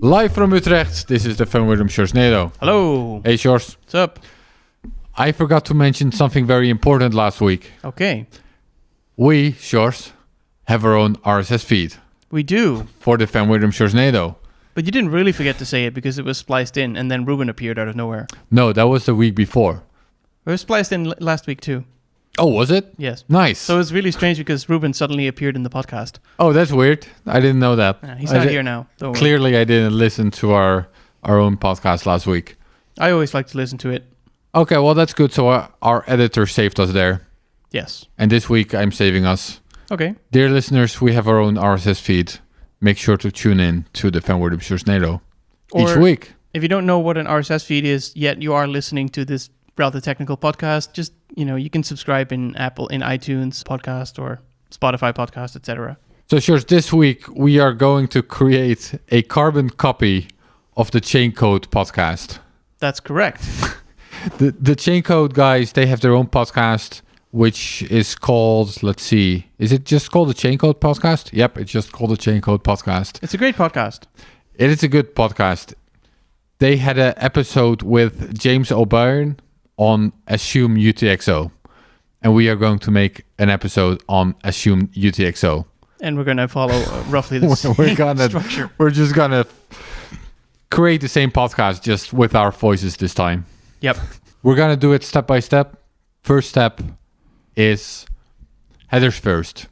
Live from Utrecht, this is the Wirdum Sjorsnado. Hello. Hey Sjors. What's up? I forgot to mention something very important last week. Okay. We, Sjors, have our own RSS feed. We do. For the Wirdum Sjorsnado. But you didn't really forget to say it because it was spliced in and then Ruben appeared out of nowhere. No, that was the week before. It was spliced in last week too. Oh, was it? Yes. Nice. So it's really strange because Ruben suddenly appeared in the podcast. Oh, that's weird. I didn't know that. He's not here now. Don't worry. Clearly, I didn't listen to our own podcast last week. I always like to listen to it. Okay, well, that's good. So our editor saved us there. Yes. And this week, I'm saving us. Okay. Dear listeners, we have our own RSS feed. Make sure to tune in to the Wirdum Sjorsnado each week. If you don't know what an RSS feed is, yet you are listening to this rather technical podcast, just, you can subscribe in Apple, in iTunes podcast or Spotify podcast, etc. So, Sjors, this week we are going to create a carbon copy of the Chaincode podcast. That's correct. The Chaincode guys, they have their own podcast, which is called, let's see, is it just called the Chaincode podcast? Yep, it's just called the Chaincode podcast. It's a great podcast. It is a good podcast. They had an episode with James O'Brien on Assume UTXO. And we are going to make an episode on Assume UTXO. And we're going to follow roughly the same structure. We're just going to create the same podcast, just with our voices this time. Yep. We're going to do it step by step. First step is headers first.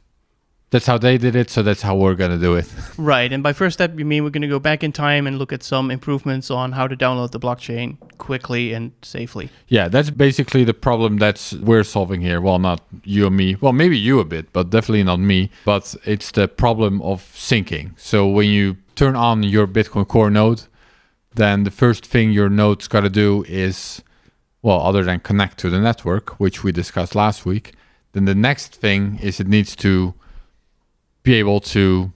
That's how they did it, so that's how we're going to do it. Right, and by first step, you mean we're going to go back in time and look at some improvements on how to download the blockchain quickly and safely. Yeah, that's basically the problem that we're solving here. Well, not you and me. Well, maybe you a bit, but definitely not me. But it's the problem of syncing. So when you turn on your Bitcoin Core node, then the first thing your node's got to do is, well, other than connect to the network, which we discussed last week, then the next thing is it needs to be able to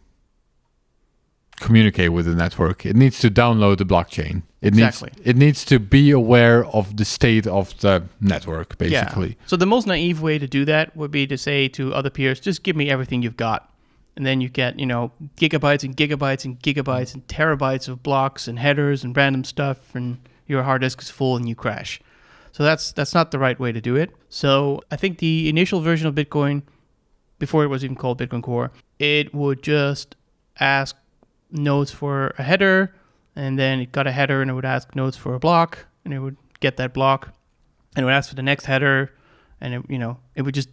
communicate with the network. It needs to download the blockchain. It needs to be aware of the state of the network, basically. Yeah. So the most naive way to do that would be to say to other peers, just give me everything you've got. And then you get, gigabytes and gigabytes and gigabytes and terabytes of blocks and headers and random stuff, and your hard disk is full and you crash. So that's not the right way to do it. So I think the initial version of Bitcoin, before it was even called Bitcoin Core, it would just ask nodes for a header, and then it got a header and it would ask nodes for a block, and it would get that block, and it would ask for the next header, and it would just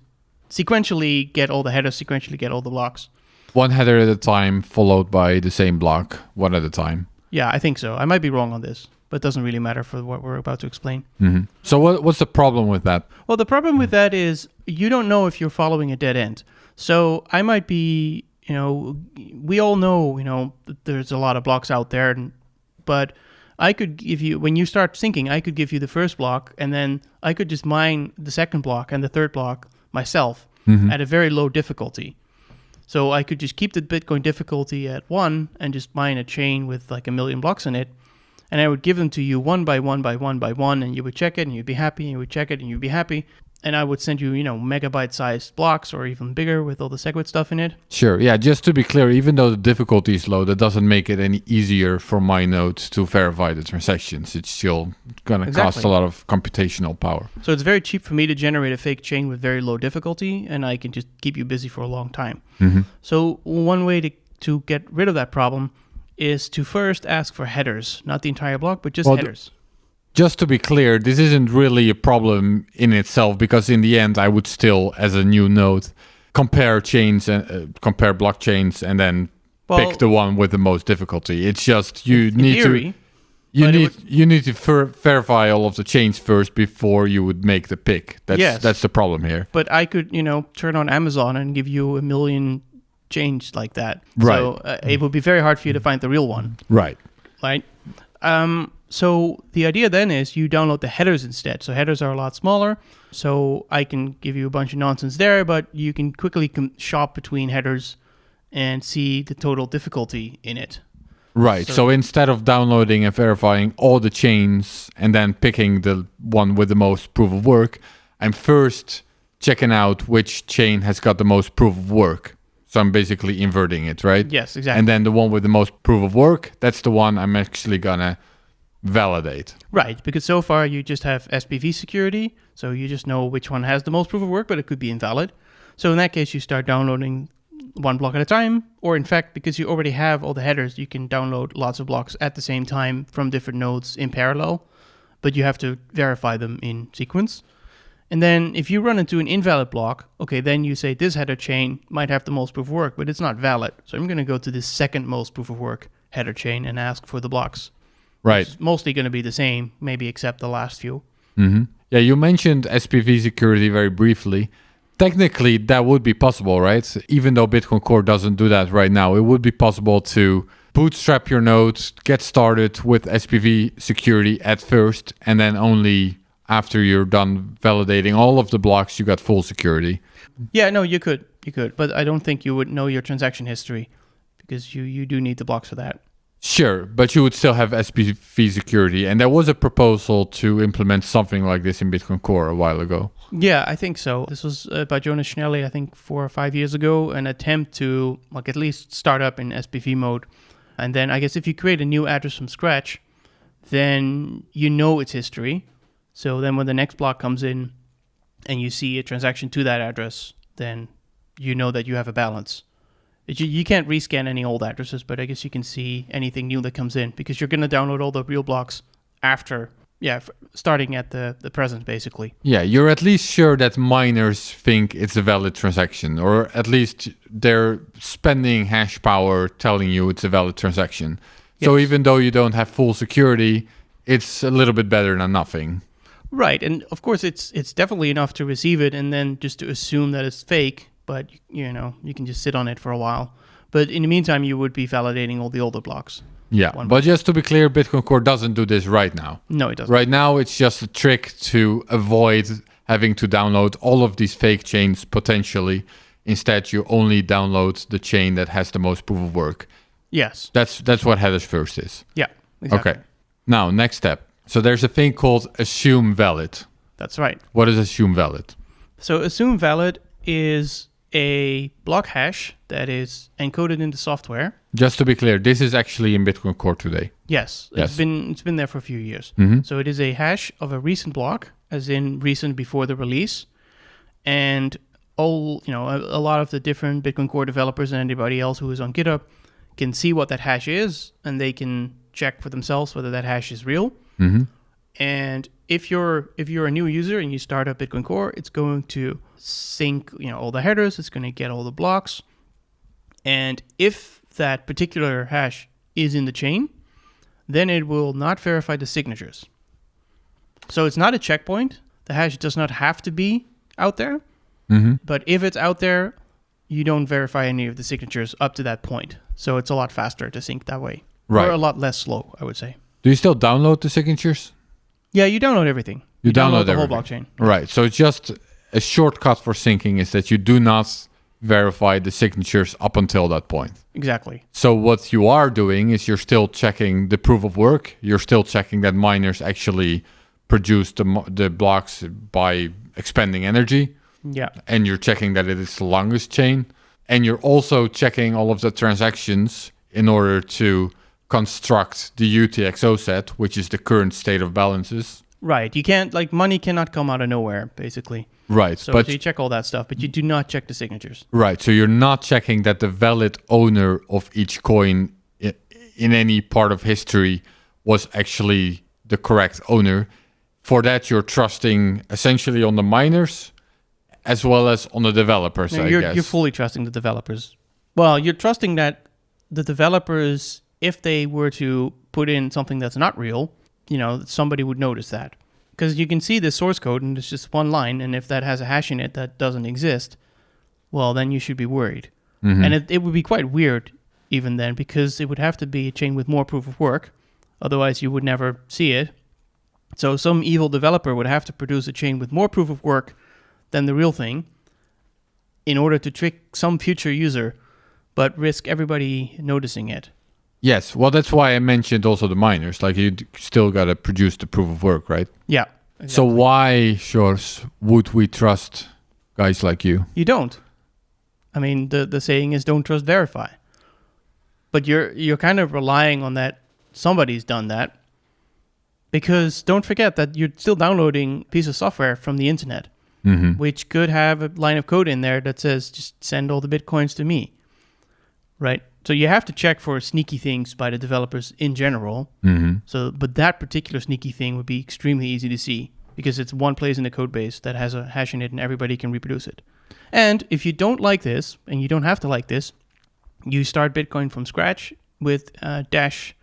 sequentially get all the headers, sequentially get all the blocks. One header at a time, followed by the same block, one at a time. Yeah, I think so. I might be wrong on this, but it doesn't really matter for what we're about to explain. Mm-hmm. So what's the problem with that? Well, the problem with that is you don't know if you're following a dead end. So I might be, we all know, that there's a lot of blocks out there, but I could give you, when you start syncing, I could give you the first block, and then I could just mine the second block and the third block myself at a very low difficulty. So I could just keep the Bitcoin difficulty at 1 and just mine a chain with like 1 million blocks in it. And I would give them to you one by one by one by one, and you would check it and you'd be happy, and you would check it and you'd be happy. And I would send you, megabyte-sized blocks or even bigger with all the SegWit stuff in it. Sure. Yeah, just to be clear, even though the difficulty is low, that doesn't make it any easier for my node to verify the transactions. It's still going to cost a lot of computational power. So it's very cheap for me to generate a fake chain with very low difficulty, and I can just keep you busy for a long time. Mm-hmm. So one way to get rid of that problem is to first ask for headers, not the entire block, but just headers. Just to be clear, this isn't really a problem in itself, because in the end, I would still, as a new node, compare chains and compare blockchains, and then pick the one with the most difficulty. It's just you need to verify all of the chains first before you would make the pick. That's the problem here. But I could, turn on Amazon and give you 1 million chains like that. Right. So it would be very hard for you to find the real one. Right. Right. So the idea then is you download the headers instead. So headers are a lot smaller. So I can give you a bunch of nonsense there, but you can quickly shop between headers and see the total difficulty in it. Right. So instead of downloading and verifying all the chains and then picking the one with the most proof of work, I'm first checking out which chain has got the most proof of work. So I'm basically inverting it, right? Yes, exactly. And then the one with the most proof of work, that's the one I'm actually gonna validate. Right, because so far you just have SPV security, so you just know which one has the most proof of work, but it could be invalid. So in that case, you start downloading one block at a time, or in fact, because you already have all the headers, you can download lots of blocks at the same time from different nodes in parallel, but you have to verify them in sequence. And then if you run into an invalid block, okay, then you say this header chain might have the most proof of work, but it's not valid. So I'm going to go to the second most proof of work header chain and ask for the blocks. Right. It's mostly going to be the same, maybe except the last few. Mm-hmm. Yeah, you mentioned SPV security very briefly. Technically, that would be possible, right? Even though Bitcoin Core doesn't do that right now, it would be possible to bootstrap your nodes, get started with SPV security at first, and then only after you're done validating all of the blocks, you got full security. Yeah, no, you could, but I don't think you would know your transaction history because you do need the blocks for that. Sure, but you would still have SPV security. And there was a proposal to implement something like this in Bitcoin Core a while ago. Yeah, I think so. This was by Jonas Schnelli, I think 4 or 5 years ago, an attempt to at least start up in SPV mode. And then I guess if you create a new address from scratch, then you know its history. So then when the next block comes in and you see a transaction to that address, then you know that you have a balance. You can't rescan any old addresses, but I guess you can see anything new that comes in because you're going to download all the real blocks after, starting at the present, basically. Yeah, you're at least sure that miners think it's a valid transaction, or at least they're spending hash power telling you it's a valid transaction. Yes. So even though you don't have full security, it's a little bit better than nothing. Right, and of course it's definitely enough to receive it and then just to assume that it's fake. But, you can just sit on it for a while. But in the meantime, you would be validating all the older blocks. Yeah, but just to be clear, Bitcoin Core doesn't do this right now. No, it doesn't. Right now, it's just a trick to avoid having to download all of these fake chains potentially. Instead, you only download the chain that has the most proof of work. Yes. That's what headers first is. Yeah, exactly. Okay. Now, next step. So there's a thing called assume valid. That's right. What is assume valid? So assume valid is a block hash that is encoded in the software. Just to be clear, this is actually in Bitcoin Core today. Yes. It's been there for a few years. Mm-hmm. So it is a hash of a recent block, as in recent before the release. And a lot of the different Bitcoin Core developers and anybody else who is on GitHub can see what that hash is, and they can check for themselves whether that hash is real. Mm-hmm. And if you're a new user and you start up Bitcoin Core, it's going to sync all the headers, it's going to get all the blocks, and if that particular hash is in the chain, then it will not verify the signatures. So it's not a checkpoint. The hash does not have to be out there, but if it's out there, you don't verify any of the signatures up to that point. So it's a lot faster to sync that way, right? Or a lot less slow, I would say. Do you still download the signatures? Yeah, you download everything. You download the everything. Whole blockchain. Right. So it's just a shortcut for syncing is that you do not verify the signatures up until that point. Exactly. So what you are doing is you're still checking the proof of work. You're still checking that miners actually produce the blocks by expending energy. Yeah. And you're checking that it is the longest chain. And you're also checking all of the transactions in order to construct the UTXO set, which is the current state of balances. Right. You can't, money cannot come out of nowhere, basically. Right. So you check all that stuff, but you do not check the signatures. Right. So you're not checking that the valid owner of each coin in any part of history was actually the correct owner. For that, you're trusting essentially on the miners as well as on the developers, I guess. You're fully trusting the developers. Well, you're trusting that the developers, if they were to put in something that's not real, somebody would notice that. Because you can see the source code and it's just one line, and if that has a hash in it that doesn't exist, well, then you should be worried. Mm-hmm. And it would be quite weird even then, because it would have to be a chain with more proof of work. Otherwise, you would never see it. So some evil developer would have to produce a chain with more proof of work than the real thing in order to trick some future user, but risk everybody noticing it. Yes, well, that's why I mentioned also the miners. You still got to produce the proof of work, right? Yeah. Exactly. So why, Sjors, would we trust guys like you? You don't. I mean, the saying is don't trust, verify. But you're kind of relying on that somebody's done that, because don't forget that you're still downloading a piece of software from the internet, which could have a line of code in there that says just send all the Bitcoins to me, right? So you have to check for sneaky things by the developers in general. But that particular sneaky thing would be extremely easy to see because it's one place in the code base that has a hash in it and everybody can reproduce it. And if you don't like this, and you don't have to like this, you start Bitcoin from scratch with dash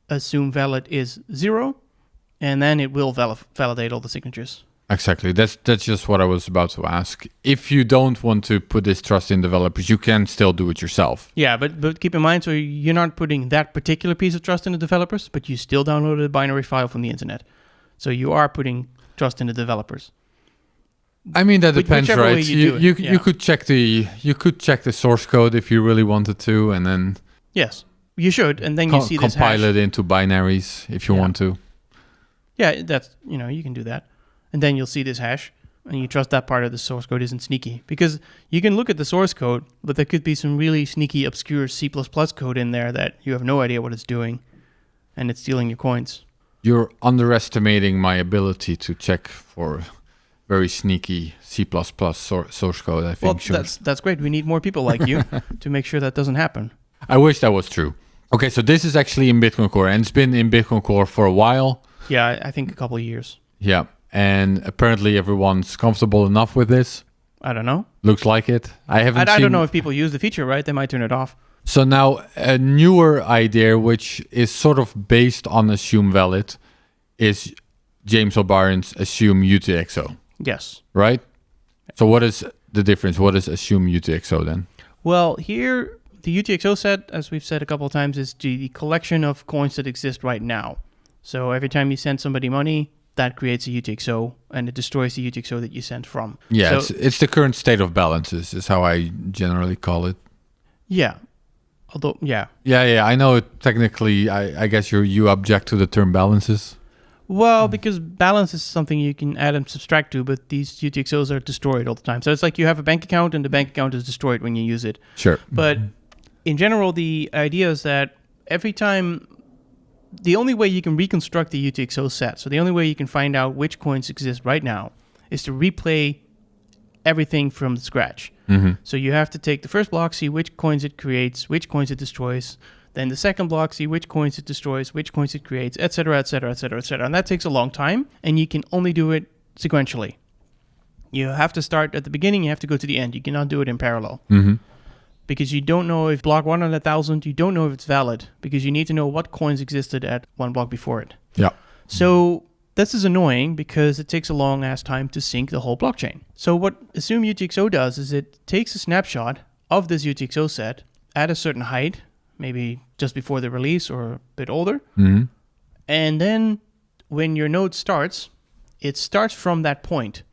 assume valid is 0, and then it will validate all the signatures. Exactly. That's just what I was about to ask. If you don't want to put this trust in developers, you can still do it yourself. Yeah, but keep in mind, so you're not putting that particular piece of trust in the developers, but you still downloaded a binary file from the internet. So you are putting trust in the developers. I mean, that depends, right? You could check the source code if you really wanted to, and then yes, you should, and then you see this hash. Compile it into binaries if you want to. Yeah, that's you can do that, and then you'll see this hash, and you trust that part of the source code isn't sneaky, because you can look at the source code, but there could be some really sneaky, obscure C++ code in there that you have no idea what it's doing, and it's stealing your coins. You're underestimating my ability to check for very sneaky C++ source code, I think. Well, that's great. We need more people like you to make sure that doesn't happen. I wish that was true. Okay, so this is actually in Bitcoin Core, and it's been in Bitcoin Core for a while. Yeah, I think a couple of years. Yeah, and apparently everyone's comfortable enough with this. I don't know. Looks like it. I don't know if people use the feature, right? They might turn it off. So now a newer idea, which is sort of based on Assume Valid, is James O'Brien's Assume UTXO. Yes. Right? So what is the difference? What is Assume UTXO then? Well, here, the UTXO set, as we've said a couple of times, is the collection of coins that exist right now. So every time you send somebody money, that creates a UTXO, and it destroys the UTXO that you sent from. Yeah, so, it's the current state of balances, is how I generally call it. Yeah. Although, yeah. Yeah, I know it technically, I guess you object to the term balances. Well, because balance is something you can add and subtract to, but these UTXOs are destroyed all the time. So it's like you have a bank account and the bank account is destroyed when you use it. Sure. But in general, the idea is that every time, the only way you can reconstruct the UTXO set, so the only way you can find out which coins exist right now, is to replay everything from scratch. So you have to take the first block, see which coins it creates, which coins it destroys. Then the second block, see which coins it destroys, which coins it creates, etc., etc., etc., etc. And that takes a long time, and you can only do it sequentially. You have to start at the beginning, you have to go to the end. You cannot do it in parallel. Because you don't know if block 1 on 1,000, you don't know if it's valid, because you need to know what coins existed at one block before it. Yeah. So this is annoying because it takes a long-ass time to sync the whole blockchain. So what Assume UTXO does is it takes a snapshot of this UTXO set at a certain height, maybe just before the release or a bit older. And then when your node starts, it starts from that point.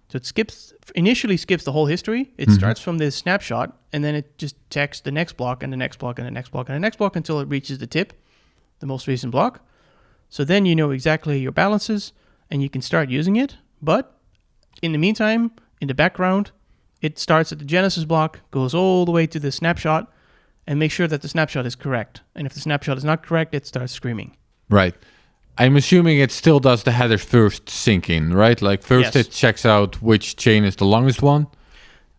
So it initially skips the whole history. It starts from this snapshot, and then it just checks the next block and the next block and the next block and the next block until it reaches the tip, the most recent block. So then you know exactly your balances, and you can start using it. But in the meantime, in the background, it starts at the genesis block, goes all the way to the snapshot, and make sure that the snapshot is correct. And if the snapshot is not correct, it starts screaming. Right. I'm assuming it still does the header first syncing, right? Like first It checks out which chain is the longest one.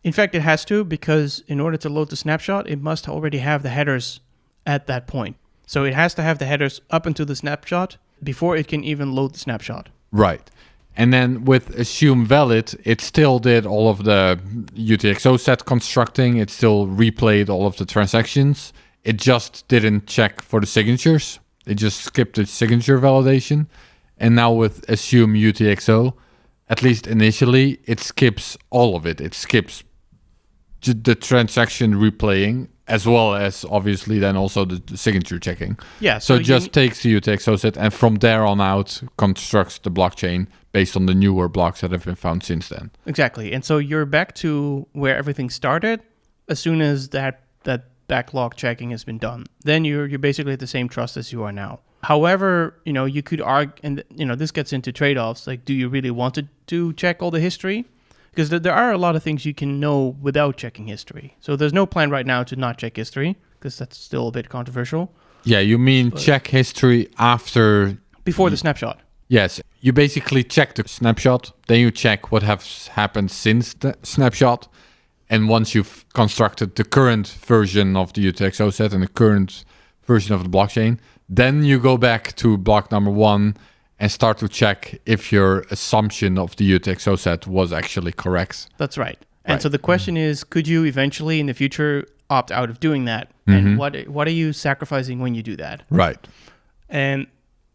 In fact, it has to, because in order to load the snapshot, it must already have the headers at that point. So it has to have the headers up into the snapshot before it can even load the snapshot. Right. And then with Assume Valid, it still did all of the UTXO set constructing. It still replayed all of the transactions. It just didn't check for the signatures. It just skipped the signature validation. And now with Assume UTXO, at least initially, it skips all of it. It skips the transaction replaying, as well as obviously then also the signature checking. Yeah. So it just takes the UTXO set and from there on out constructs the blockchain based on the newer blocks that have been found since then. Exactly. And so you're back to where everything started as soon as that backlog checking has been done. Then you're basically at the same trust as you are now. However, you could argue, and this gets into trade-offs, like do you really want to check all the history? Because there are a lot of things you can know without checking history. So there's no plan right now to not check history, because that's still a bit controversial. Yeah, you mean check history after... Before the snapshot. Yes, you basically check the snapshot, then you check what has happened since the snapshot, and once you've constructed the current version of the UTXO set and the current version of the blockchain, then you go back to block number 1 and start to check if your assumption of the UTXO set was actually correct. That's right. And so the question is, could you eventually in the future opt out of doing that? And what are you sacrificing when you do that? Right. And,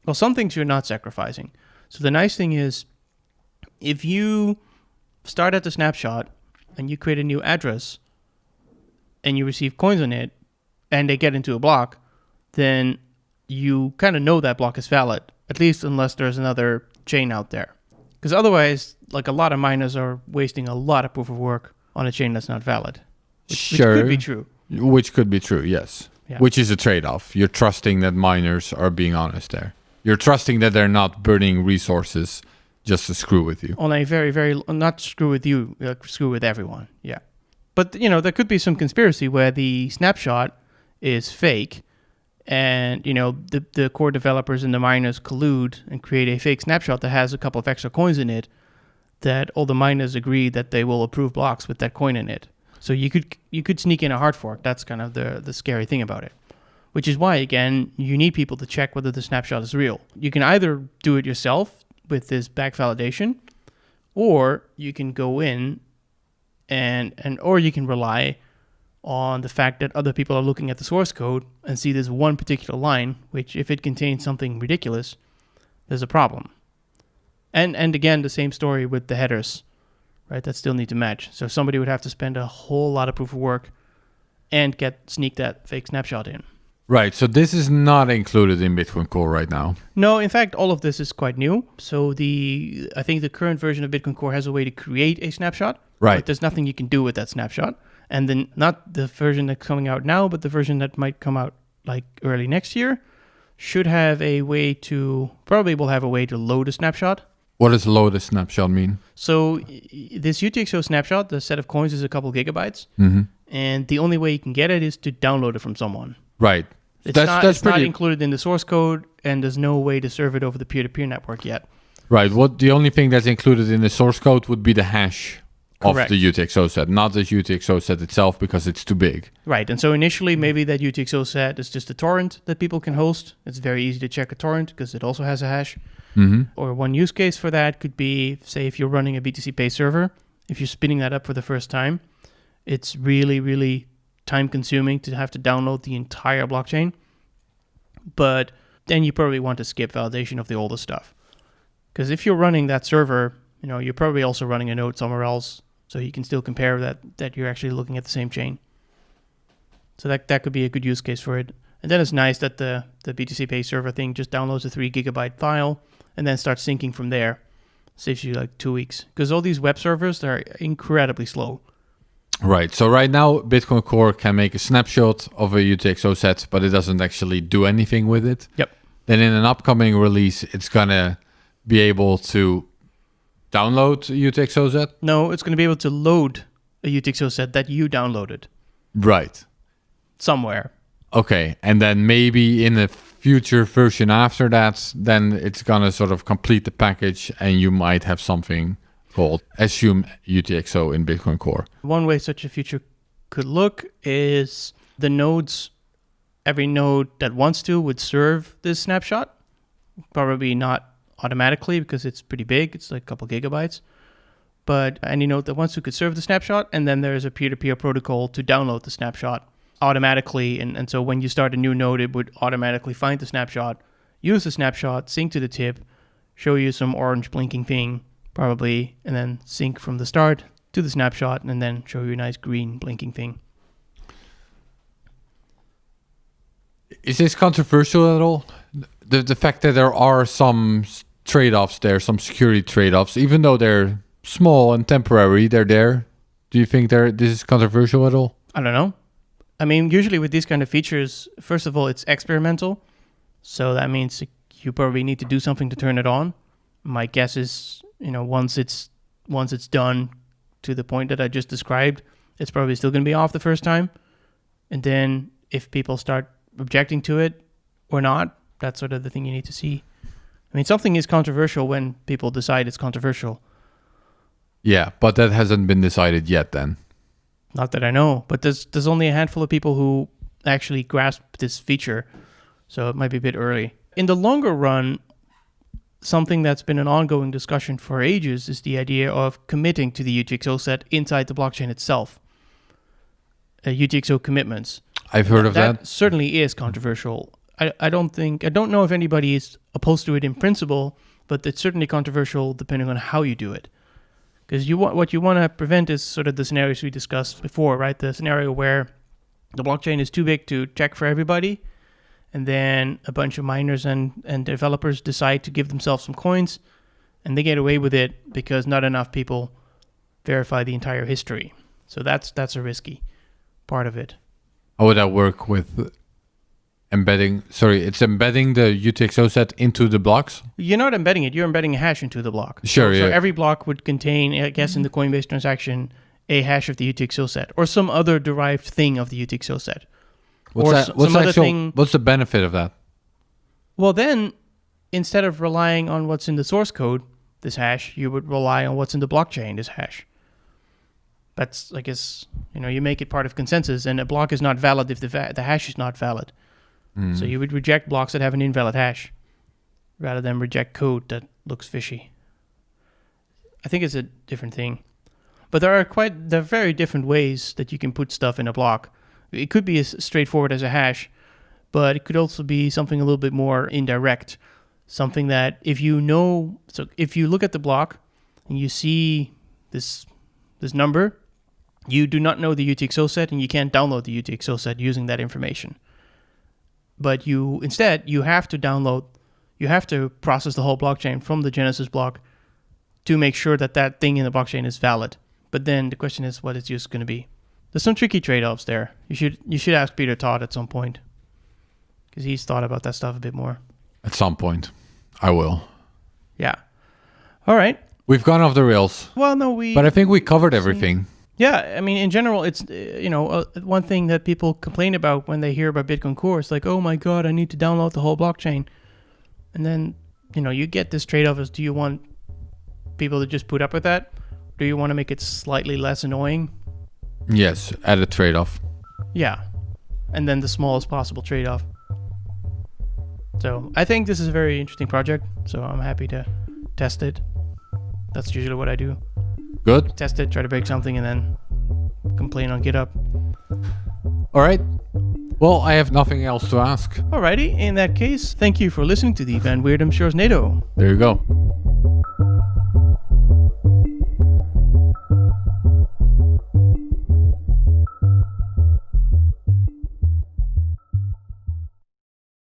well, some things you're not sacrificing. So the nice thing is, if you start at the snapshot and you create a new address and you receive coins on it and they get into a block, then you kind of know that block is valid, at least unless there's another chain out there. Because otherwise, like, a lot of miners are wasting a lot of proof of work on a chain that's not valid. Which could be true. Which could be true, yes. Yeah. Which is a trade-off. You're trusting that miners are being honest there. You're trusting that they're not burning resources just to screw with you. On a very, very, not screw with you, screw with everyone, yeah. But, there could be some conspiracy where the snapshot is fake, and, the core developers and the miners collude and create a fake snapshot that has a couple of extra coins in it, that all the miners agree that they will approve blocks with that coin in it. So you could sneak in a hard fork. That's kind of the scary thing about it. Which is why, again, you need people to check whether the snapshot is real. You can either do it yourself with this back validation, or you can go in or you can rely on the fact that other people are looking at the source code and see this one particular line, which if it contains something ridiculous, there's a problem. And again, the same story with the headers, right? That still need to match. So somebody would have to spend a whole lot of proof of work and sneak that fake snapshot in. Right, so this is not included in Bitcoin Core right now. No, in fact, all of this is quite new. So I think the current version of Bitcoin Core has a way to create a snapshot. Right. But there's nothing you can do with that snapshot. And then not the version that's coming out now, but the version that might come out like early next year should have a way to, probably will have a way to load a snapshot. What does load a snapshot mean? So this UTXO snapshot, the set of coins is a couple gigabytes. Mm-hmm. And the only way you can get it is to download it from someone. Right. It's not included in the source code, and there's no way to serve it over the peer-to-peer network yet. Right. The only thing that's included in the source code would be the hash Correct. of the UTXO set, not the UTXO set itself, because it's too big. Right. And so initially, maybe that UTXO set is just a torrent that people can host. It's very easy to check a torrent because it also has a hash. Mm-hmm. Or one use case for that could be, say, if you're running a BTC Pay server, if you're spinning that up for the first time, it's really, really time-consuming to have to download the entire blockchain. But then you probably want to skip validation of the older stuff. Because if you're running that server, you're probably also running a node somewhere else, so you can still compare that you're actually looking at the same chain. So that could be a good use case for it. And then it's nice that the BTC Pay server thing just downloads a 3 gigabyte file and then starts syncing from there. Saves you like 2 weeks. Because all these web servers, they're incredibly slow. Right. So right now, Bitcoin Core can make a snapshot of a UTXO set, but it doesn't actually do anything with it. Yep. Then in an upcoming release, it's going to be able to download a UTXO set? No, it's going to be able to load a UTXO set that you downloaded. Right. Somewhere. Okay. And then maybe in a future version after that, then it's going to sort of complete the package and you might have something called Assume UTXO in Bitcoin Core. One way such a future could look is the nodes, every node that wants to would serve this snapshot. Probably not automatically because it's pretty big. It's like a couple gigabytes. But any node that wants to could serve the snapshot, and then there's a peer-to-peer protocol to download the snapshot automatically. And so when you start a new node, it would automatically find the snapshot, use the snapshot, sync to the tip, show you some orange blinking thing, probably, and then sync from the start to the snapshot, and then show you a nice green blinking thing. Is this controversial at all? The fact that there are some trade-offs there, some security trade-offs, even though they're small and temporary, they're there. Do you think this is controversial at all? I don't know. I mean, usually with these kind of features, first of all, it's experimental. So that means you probably need to do something to turn it on. My guess is, once it's done, to the point that I just described, it's probably still going to be off the first time. And then if people start objecting to it or not, that's sort of the thing you need to see. I mean, something is controversial when people decide it's controversial. Yeah, but that hasn't been decided yet then. Not that I know, but there's only a handful of people who actually grasp this feature, so it might be a bit early. In the longer run, something that's been an ongoing discussion for ages is the idea of committing to the UTXO set inside the blockchain itself. UTXO commitments. I've heard of that. That certainly is controversial. I don't know if anybody is opposed to it in principle, but it's certainly controversial depending on how you do it. Because what you want to prevent is sort of the scenarios we discussed before, right? The scenario where the blockchain is too big to check for everybody, and then a bunch of miners and developers decide to give themselves some coins, and they get away with it because not enough people verify the entire history. So that's a risky part of it. How would that work with embedding? Sorry, it's embedding the UTXO set into the blocks? You're not embedding it. You're embedding a hash into the block. Sure, So yeah. every block would contain, I guess, in the Coinbase transaction, a hash of the UTXO set or some other derived thing of the UTXO set. What's the benefit of that? Well, then, instead of relying on what's in the source code, this hash, you would rely on what's in the blockchain, this hash. That's, I guess, you make it part of consensus, and a block is not valid if the hash is not valid. So you would reject blocks that have an invalid hash rather than reject code that looks fishy. I think it's a different thing. But there are very different ways that you can put stuff in a block. It could be as straightforward as a hash, but it could also be something a little bit more indirect. Something that if you look at the block and you see this number, you do not know the UTXO set and you can't download the UTXO set using that information. But you have to process the whole blockchain from the Genesis block to make sure that thing in the blockchain is valid. But then the question is what it's just going to be. There's some tricky trade-offs there. You should ask Peter Todd at some point, because he's thought about that stuff a bit more. At some point, I will. Yeah. All right. We've gone off the rails. Well, no, but I think we covered everything. Yeah, I mean, in general, it's, one thing that people complain about when they hear about Bitcoin Core is like, oh my God, I need to download the whole blockchain. And then, you get this trade-off as, do you want people to just put up with that? Do you want to make it slightly less annoying? Yes, add a trade-off. Yeah, and then the smallest possible trade-off. So I think this is a very interesting project, so I'm happy to test it. That's usually what I do. Good. Test it, try to break something, and then complain on GitHub. All right. Well, I have nothing else to ask. Alrighty, in that case, thank you for listening to the Van Wirdum Sjorsnado. There you go.